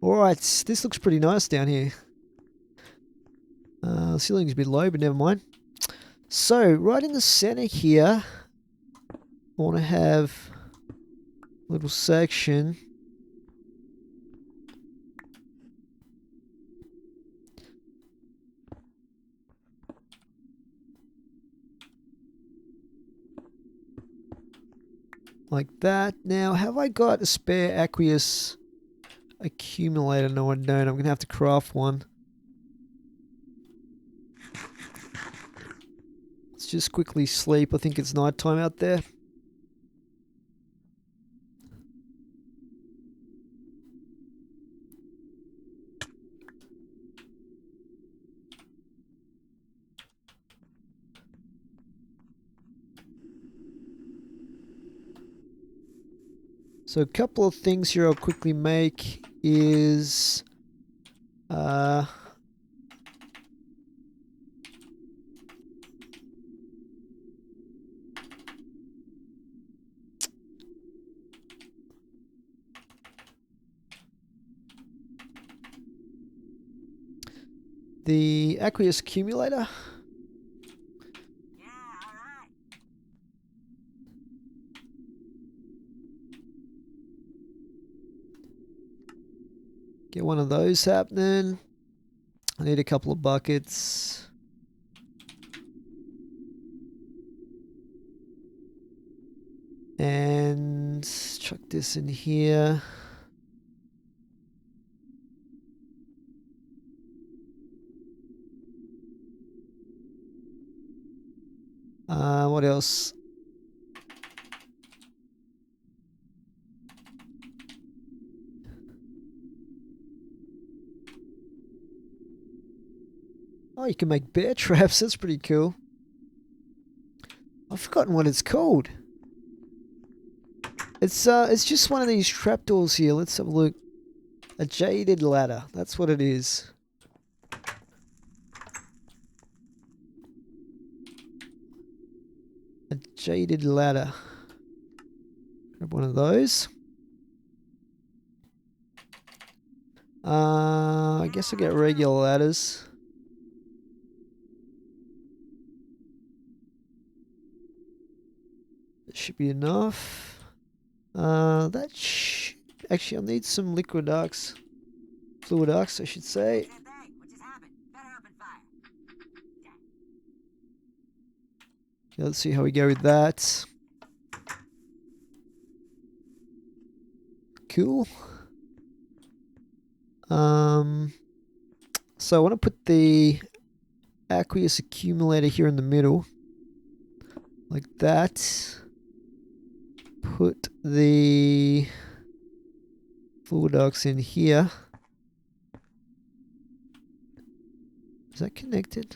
Alright, this looks pretty nice down here. Ceiling's a bit low, but never mind. So, right in the center here, I want to have a little section. Like that. Now, have I got a spare aqueous accumulator? No, I don't. I'm going to have to craft one. Let's just quickly sleep. I think it's nighttime out there. So a couple of things here I'll quickly make is the aqueous accumulator. Get one of those happening. I need a couple of buckets. And chuck this in here. What else? Oh, you can make bear traps. That's pretty cool. I've forgotten what it's called. It's just one of these trapdoors here. Let's have a look. A jaded ladder. That's what it is. A jaded ladder. Grab one of those. I guess I'll get regular ladders. That should be enough. Actually, I'll need some liquid arcs. Fluid arcs, I should say. Okay, let's see how we go with that. Cool. So I want to put the aqueous accumulator here in the middle. Like that. Put the fluid arcs in here. Is that connected?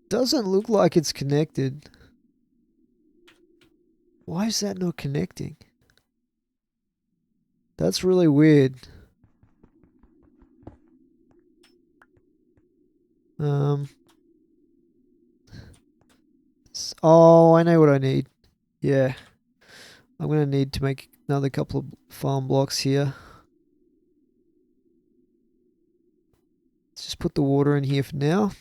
Doesn't look like it's connected. Why is that not connecting? That's really weird. Oh, I know what I need. Yeah. I'm going to need to make another couple of farm blocks here. Let's just put the water in here for now.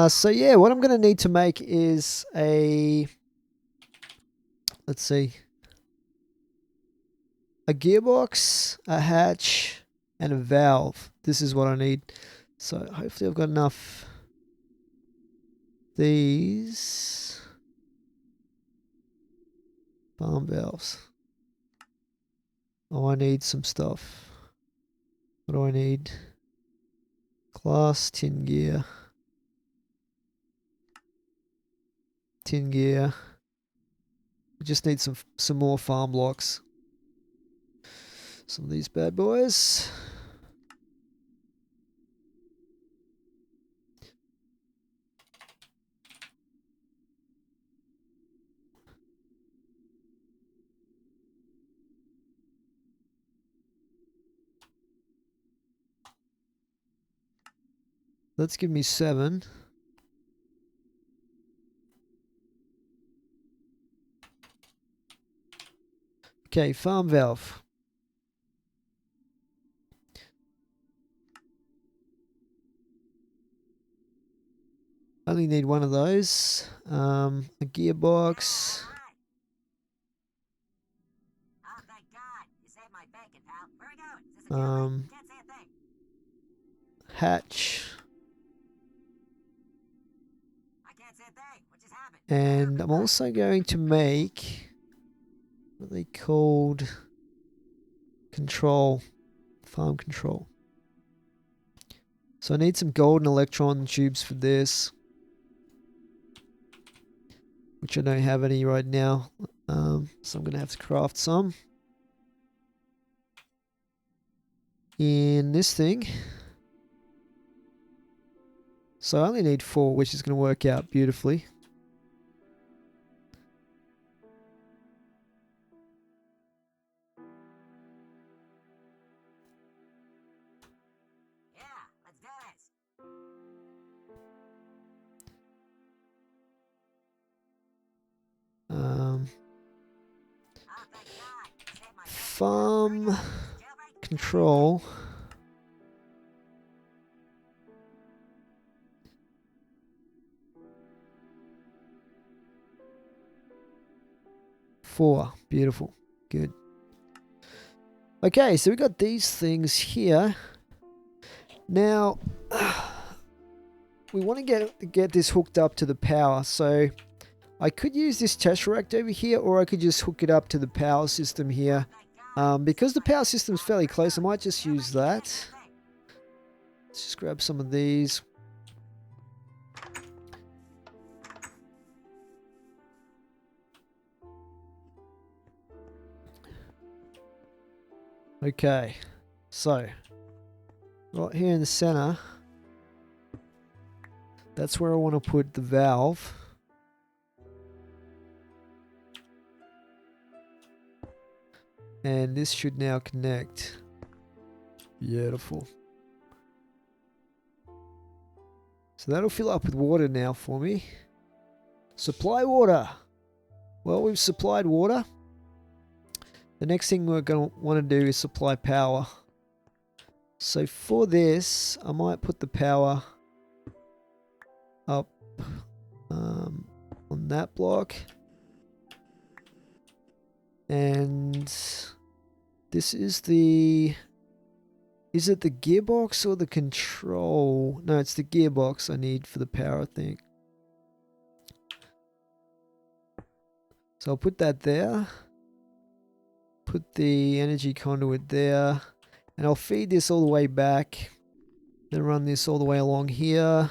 So yeah, what I'm going to need to make is a, let's see, a gearbox, a hatch, and a valve. This is what I need. So hopefully I've got enough. These farm valves. Oh, I need some stuff. What do I need? Glass, tin gear. Tin gear. We just need some more farm blocks. Some of these bad boys. Let's give me 7. Okay, farm valve. Only need one of those. A gearbox. Hatch. And I'm also going to make what are they called? Control. Farm control. So I need some golden electron tubes for this, which I don't have any right now. So I'm going to have to craft some. In this thing. So I only need 4, which is going to work out beautifully. Farm control. Four. Beautiful. Good. Okay, so we got these things here. Now, we want to get this hooked up to the power. So I could use this Tesseract over here, or I could just hook it up to the power system here. Because the power system is fairly close, I might just use that. Let's just grab some of these. Okay, so right here in the center, that's where I want to put the valve. And this should now connect. Beautiful. So that'll fill up with water now for me. Supply water. Well, we've supplied water. The next thing we're going to want to do is supply power. So for this, I might put the power up on that block. And this is the... Is it the gearbox or the control? No, it's the gearbox I need for the power, I think. So I'll put that there. Put the energy conduit there. And I'll feed this all the way back. Then run this all the way along here.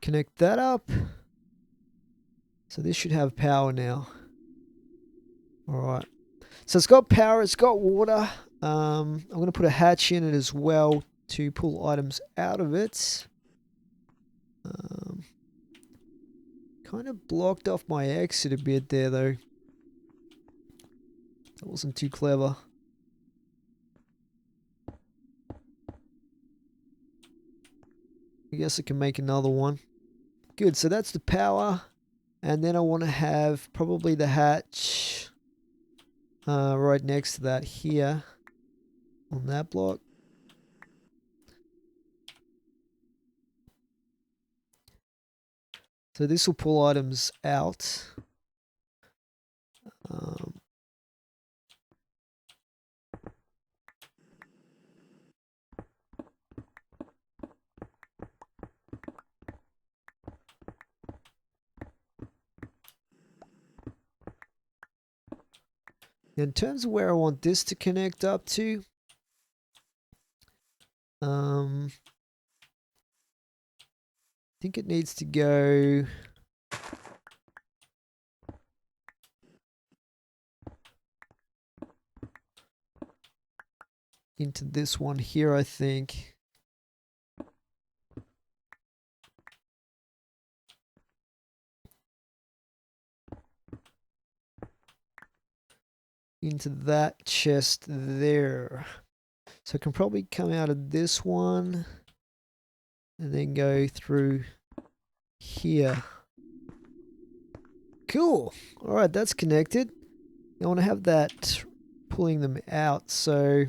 Connect that up. So this should have power now. Alright. So it's got power, it's got water. I'm going to put a hatch in it as well to pull items out of it. Kind of blocked off my exit a bit there though. That wasn't too clever. I guess I can make another one. Good, so that's the power. And then I want to have probably the hatch right next to that here. On that block. So this will pull items out. In terms of where I want this to connect up to, I think it needs to go into this one here, I think. Into that chest there. So it can probably come out of this one. and then go through here. Cool. Alright, that's connected. I want to have that pulling them out, so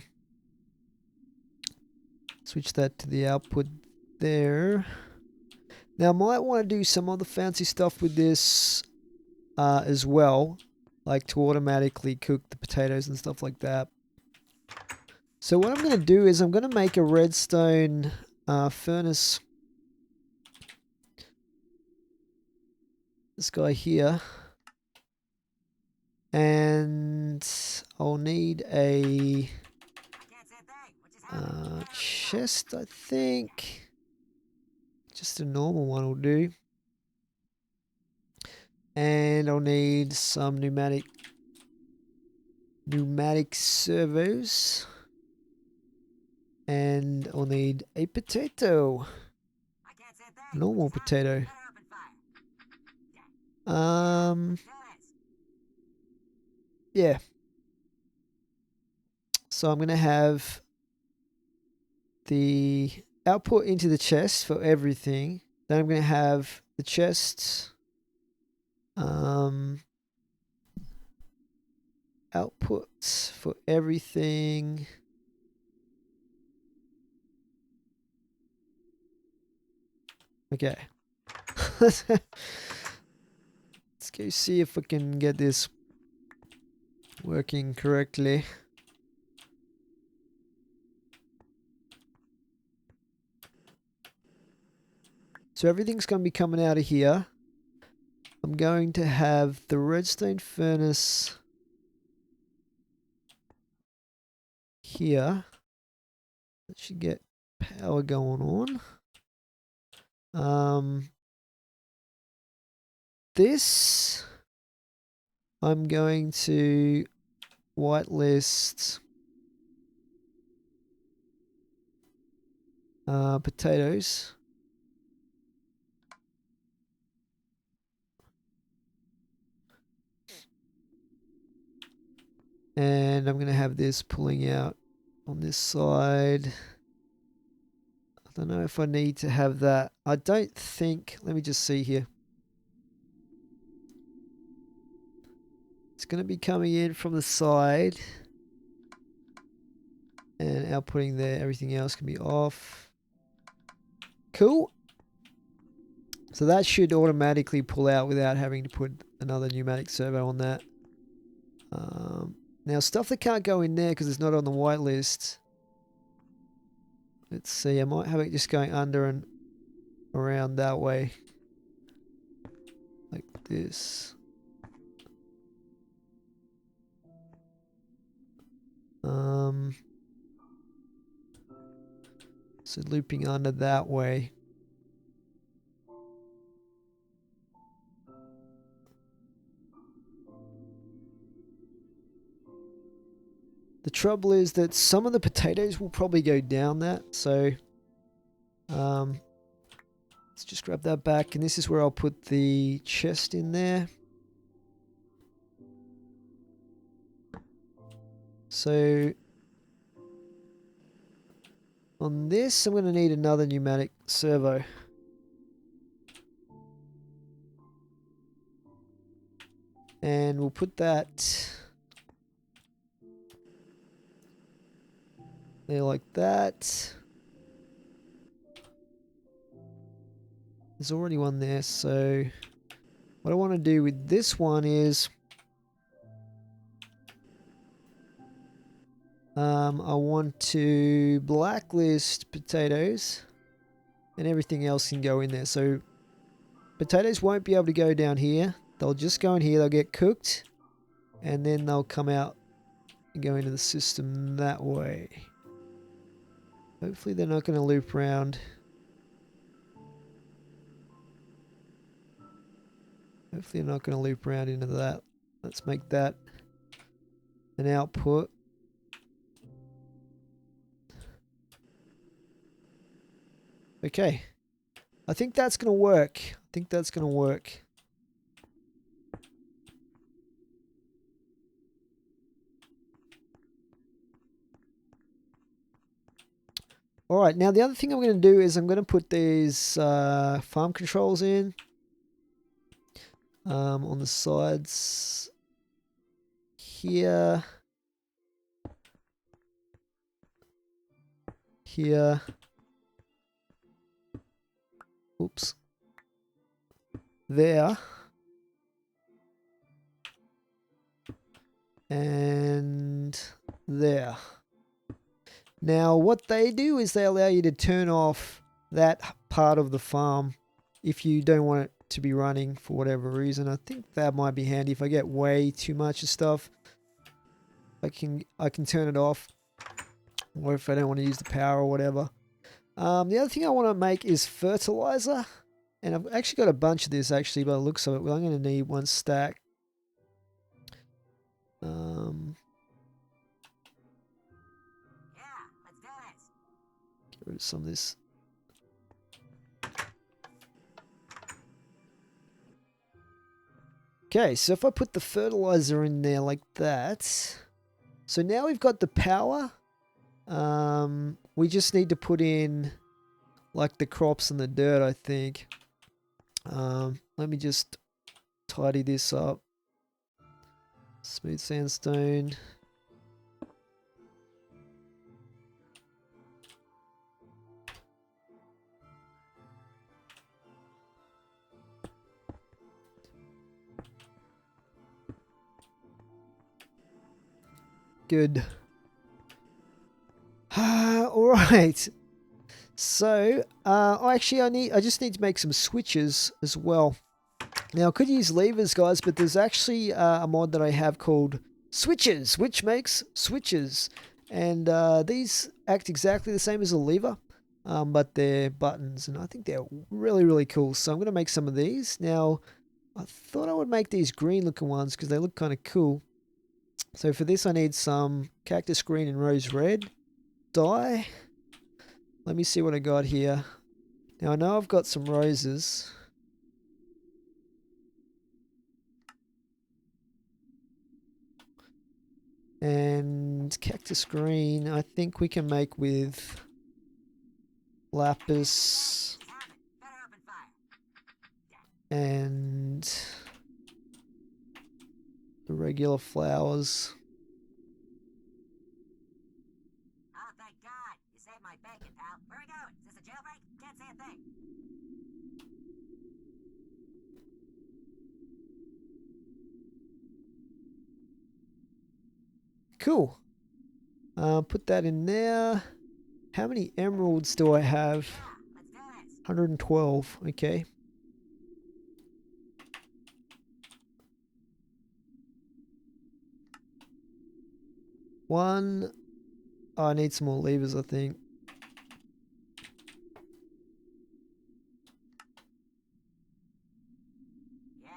switch that to the output there. Now I might want to do some other fancy stuff with this as well, like to automatically cook the potatoes and stuff like that. So what I'm going to do is I'm going to make a redstone furnace. This guy here. And I'll need a chest, I think. Just a normal one will do. And I'll need some pneumatic servos. And I'll need a potato. Normal potato. Yeah. So I'm going to have the output into the chest for everything. Then I'm going to have the chest outputs for everything. Okay. Let's go see if we can get this working correctly. So everything's going to be coming out of here. I'm going to have the redstone furnace here. That should get power going on. This I'm going to whitelist potatoes. And I'm going to have this pulling out on this side. I don't know if I need to have that. I don't think. Let me just see here. It's going to be coming in from the side. And outputting there. Everything else can be off. Cool. So that should automatically pull out without having to put another pneumatic servo on that. Now stuff that can't go in there because it's not on the whitelist. Let's see, I might have it just going under and around that way. Like this. So looping under that way. The trouble is that some of the potatoes will probably go down that, so let's just grab that back, and this is where I'll put the chest in there. So on this, I'm going to need another pneumatic servo. And we'll put that there like that. There's already one there, so what I want to do with this one is I want to blacklist potatoes and everything else can go in there. So potatoes won't be able to go down here. They'll just go in here, they'll get cooked, and then they'll come out and go into the system that way. Hopefully they're not going to loop around. Hopefully they're not going to loop around into that. Let's make that an output. Okay. I think that's going to work. I think that's going to work. Alright, now the other thing I'm going to do is I'm going to put these farm controls in on the sides here, here, oops, there, and there. Now what they do is they allow you to turn off that part of the farm if you don't want it to be running for whatever reason. I think that might be handy if I get way too much of stuff. I can turn it off, or if I don't want to use the power or whatever. The other thing I want to make is fertilizer, and I've actually got a bunch of this actually by the looks of it. Well, I'm going to need 1 stack. Get rid of some of this. Okay, so if I put the fertilizer in there like that, so now we've got the power. We just need to put in like the crops and the dirt, I think. Let me just tidy this up. Smooth sandstone. Good. All right. So, I just need to make some switches as well. Now, I could use levers, guys, but there's actually a mod that I have called Switches, which makes switches. And these act exactly the same as a lever, but they're buttons. And I think they're really, really cool. So I'm going to make some of these. Now, I thought I would make these green-looking ones because they look kind of cool. So for this, I need some cactus green and rose red dye. Let me see what I got here. Now, I know I've got some roses. And cactus green, I think we can make with lapis and the regular flowers. Oh, thank God. You saved my bacon, pal. Where are we going? Is this a jailbreak? Can't say a thing. Cool. Put that in there. How many emeralds do I have? Yeah, let's do this. 112. Okay. One. Oh, I need some more levers, I think. Yeah,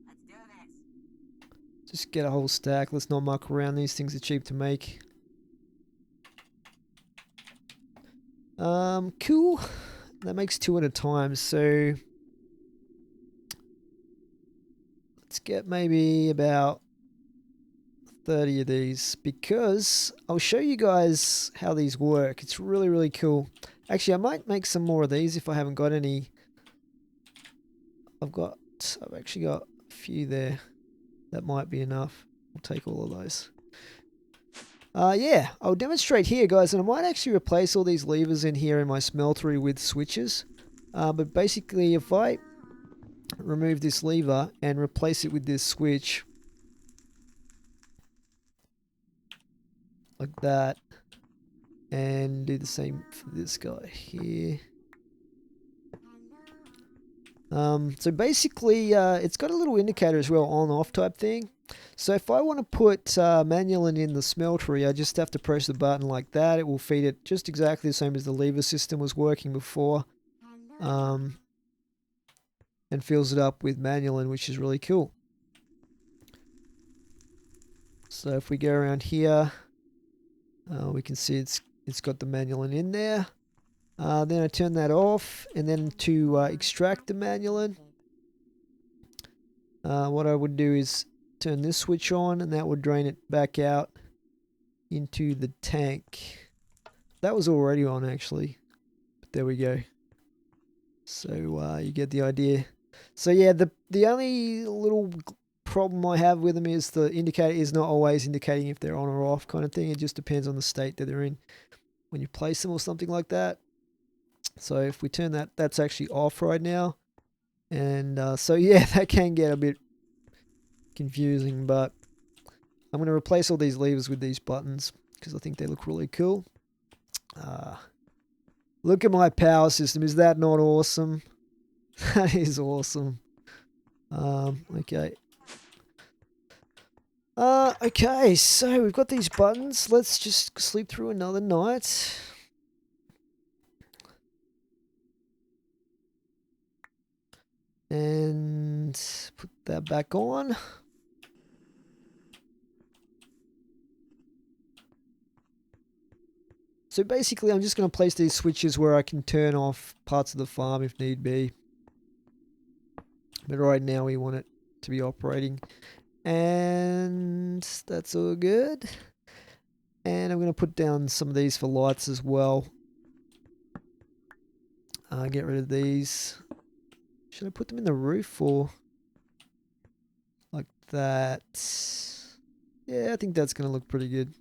let's do this. Just get a whole stack. Let's not muck around. These things are cheap to make. Cool. That makes 2 at a time, so let's get maybe about 30 of these, because I'll show you guys how these work. It's really, really cool. Actually, I might make some more of these if I haven't got any. I've actually got a few there. That might be enough. I'll take all of those. Yeah, I'll demonstrate here, guys, and I might actually replace all these levers in here in my smeltery with switches. But basically, if I remove this lever and replace it with this switch, like that, and do the same for this guy here. So basically, it's got a little indicator as well, on-off type thing. So if I want to put manualin in the smeltery, I just have to press the button like that. It will feed it just exactly the same as the lever system was working before. And fills it up with manualin, which is really cool. So if we go around here, we can see it's got the manualin in there. Then I turn that off, and then to extract the manualin, what I would do is turn this switch on, and that would drain it back out into the tank that was already on actually. But there we go. So you get the idea. So yeah, the only little problem I have with them is the indicator is not always indicating if they're on or off kind of thing. It just depends on the state that they're in when you place them or something like that. So if we turn that, that's actually off right now. And so yeah, that can get a bit confusing, but I'm going to replace all these levers with these buttons because I think they look really cool. Look at my power system. Is that not awesome? That is awesome. Okay. Okay, so we've got these buttons. Let's just sleep through another night. And put that back on. So basically, I'm just going to place these switches where I can turn off parts of the farm if need be. But right now, we want it to be operating. And that's all good. And I'm going to put down some of these for lights as well. Get rid of these. Should I put them in the roof or like that? Yeah, I think that's going to look pretty good.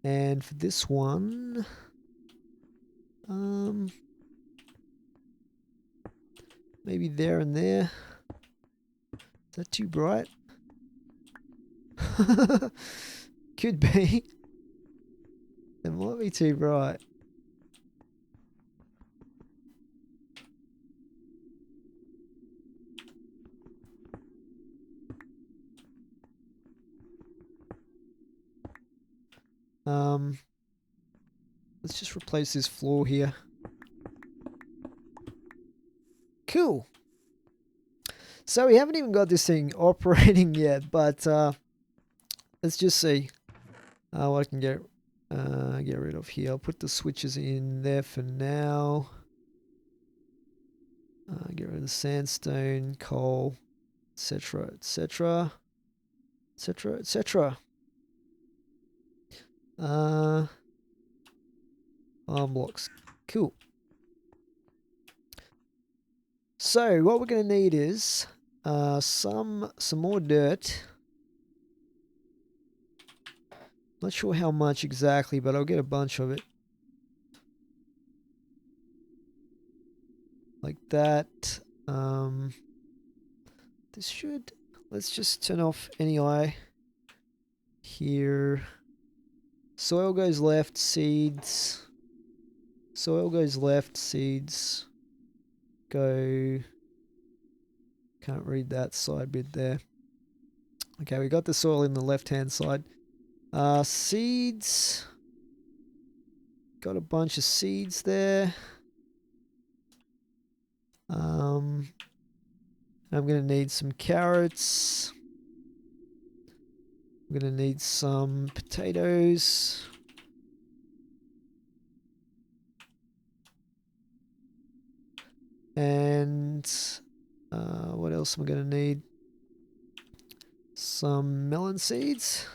And for this one, maybe there and there. Is that too bright? Could be. It might be too bright. Let's just replace this floor here. Cool. So we haven't even got this thing operating yet, but let's just see what I can get rid of here. I'll put the switches in there for now. Get rid of the sandstone, coal, etc., etc., etc., etc. Arm blocks. Cool. So what we're going to need is some more dirt. Not sure how much exactly, but I'll get a bunch of it. Like that. This should... Let's just turn off any eye here. Soil goes left, seeds. Soil goes left, seeds go... Can't read that side bit there. Okay, we got the soil in the left-hand side. Seeds. Got a bunch of seeds there. I'm going to need some carrots. I'm going to need some potatoes. And what else am I going to need? Some melon seeds.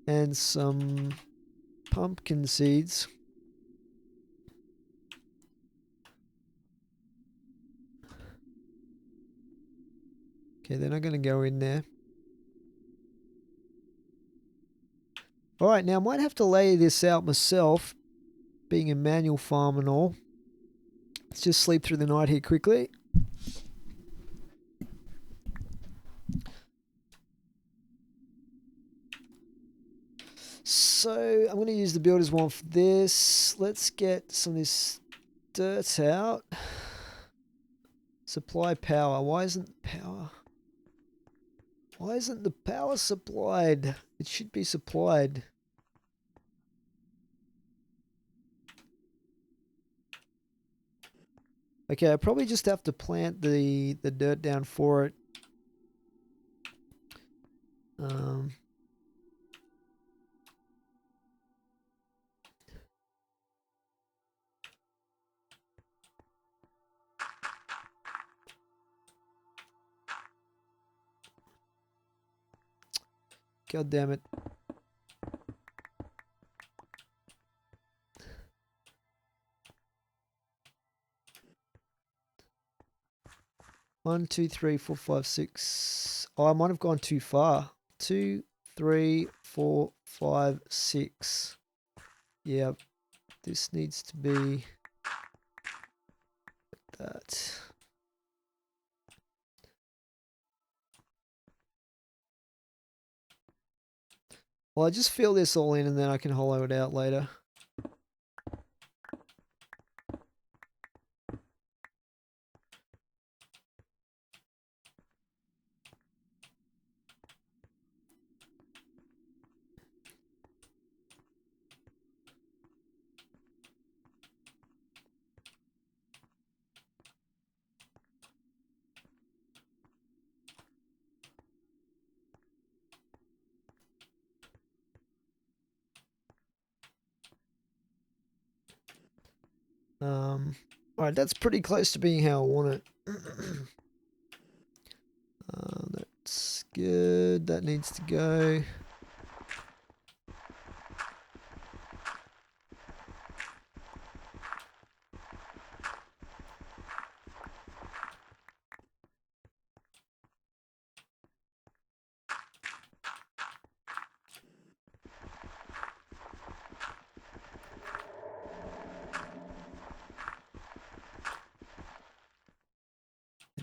And some pumpkin seeds. Okay, they're not going to go in there. Alright, now I might have to lay this out myself, being a manual farm and all. Let's just sleep through the night here quickly. So, I'm going to use the builder's one for this. Let's get some of this dirt out. Supply power. Why isn't power? Why isn't the power supplied? It should be supplied. Okay, I probably just have to plant the dirt down for it. God damn it. One, two, three, four, five, six. Oh, I might have gone too far. 2, 3, 4, 5, 6. Yeah, this needs to be like that. Well, I just fill this all in and then I can hollow it out later. Alright, that's pretty close to being how I want it. That's good. That needs to go.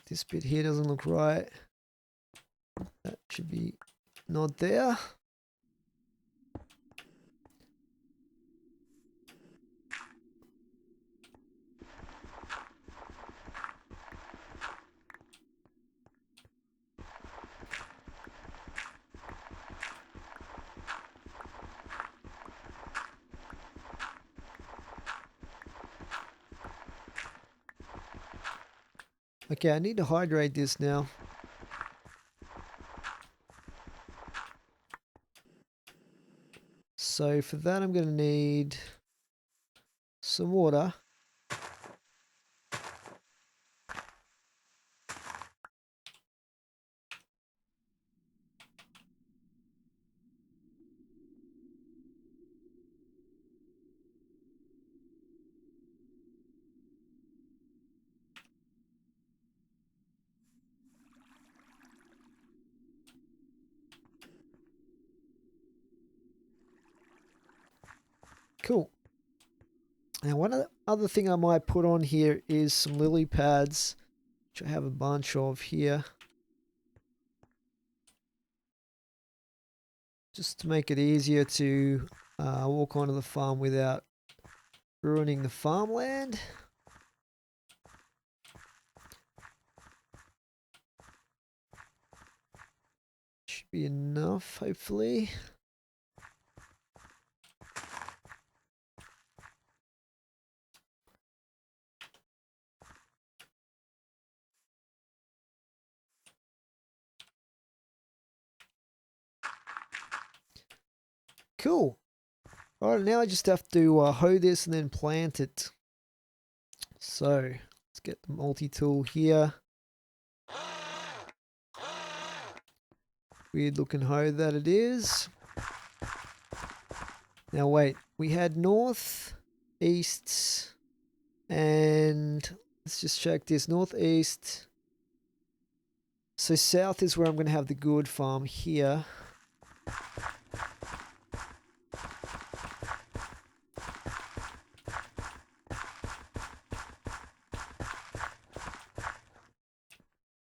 This bit here doesn't look right. That should be not there. Okay, I need to hydrate this now. So for that, I'm going to need some water. Cool. Now, one other thing I might put on here is some lily pads, which I have a bunch of here. Just to make it easier to walk onto the farm without ruining the farmland. Should be enough, hopefully. Cool. Alright, now I just have to hoe this and then plant it. So, let's get the multi-tool here. Weird looking hoe that it is. Now wait, we had north, east, and let's just check this. Northeast. So south is where I'm going to have the gourd farm here.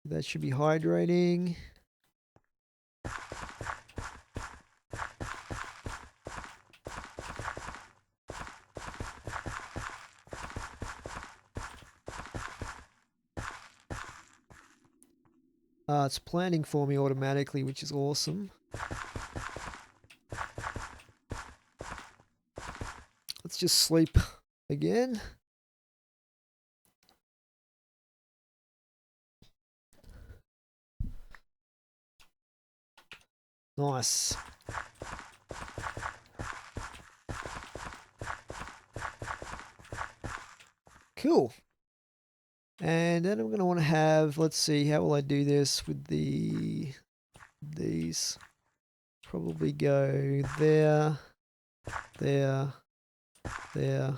That should be hydrating. It's planting for me automatically, which is awesome. Let's just sleep again. Nice. Cool. And then I'm going to want to have, let's see, how will I do this with these? probably go there, there, there.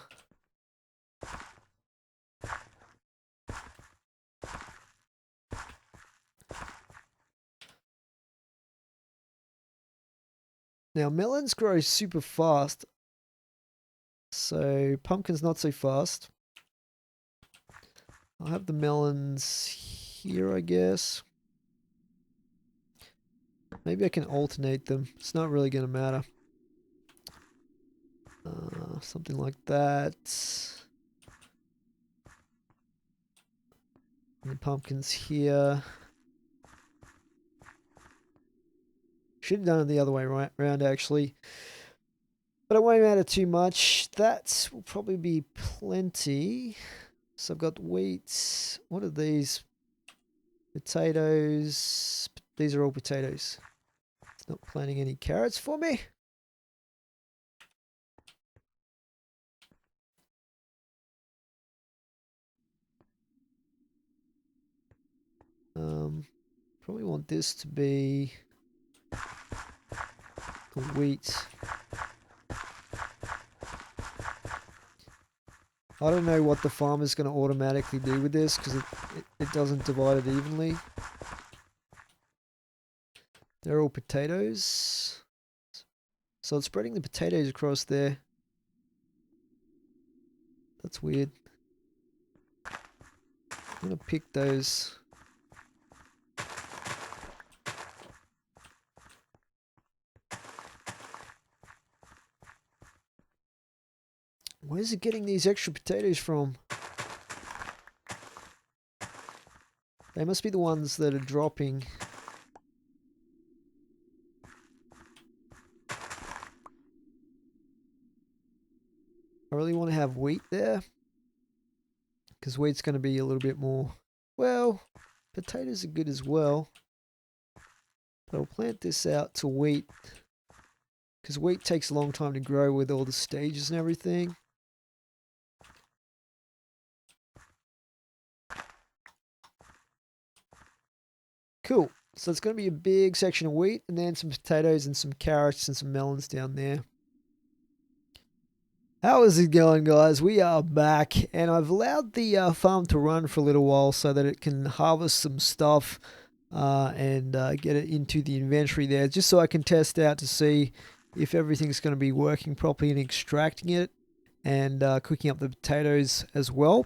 Now melons grow super fast, so pumpkins not so fast. I'll have the melons here, I guess. Maybe I can alternate them. It's not really going to matter. Something like that. And the pumpkins here. Should have done it the other way around, actually. But it won't matter too much. That will probably be plenty. So I've got wheat. What are these? Potatoes. These are all potatoes. It's not planting any carrots for me. Probably want this to be the wheat. I don't know what the farmer's going to automatically do with this because it doesn't divide it evenly. They're all potatoes. So it's spreading the potatoes across there. That's weird. I'm going to pick those. Where's it getting these extra potatoes from? They must be the ones that are dropping. I really want to have wheat there. Because wheat's going to be a little bit more... Well, potatoes are good as well. But I'll plant this out to wheat. Because wheat takes a long time to grow with all the stages and everything. Cool. So it's going to be a big section of wheat and then some potatoes and some carrots and some melons down there. How is it going, guys? We are back and I've allowed the farm to run for a little while so that it can harvest some stuff and get it into the inventory there, just so I can test out to see if everything's going to be working properly and extracting it and cooking up the potatoes as well.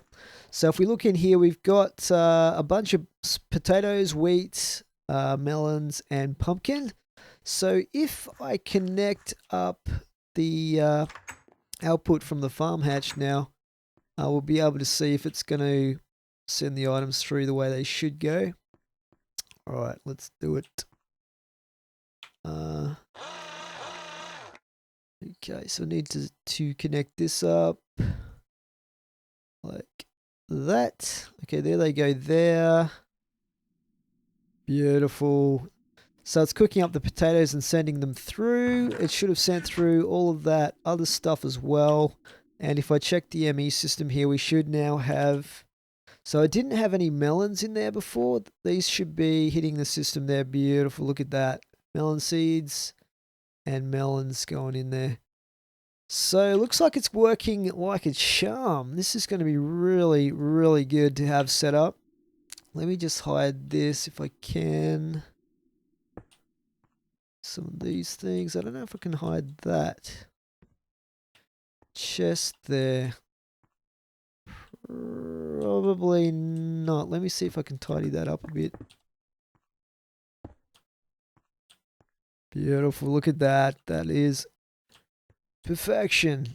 So if we look in here, we've got a bunch of potatoes, wheat, melons, and pumpkin. So if I connect up the output from the farm hatch now, we'll be able to see if it's going to send the items through the way they should go. Alright, let's do it. Okay, so I need to connect this up like that. Okay, there they go there. Beautiful. So it's cooking up the potatoes and sending them through. It should have sent through all of that other stuff as well. And if I check the ME system here, we should now have... So I didn't have any melons in there before. These should be hitting the system there. Beautiful. Look at that. Melon seeds and melons going in there. So it looks like it's working like a charm. This is going to be really, really good to have set up. Let me just hide this if I can. Some of these things. I don't know if I can hide that. Chest there. Probably not. Let me see if I can tidy that up a bit. Beautiful. Look at that. That is perfection.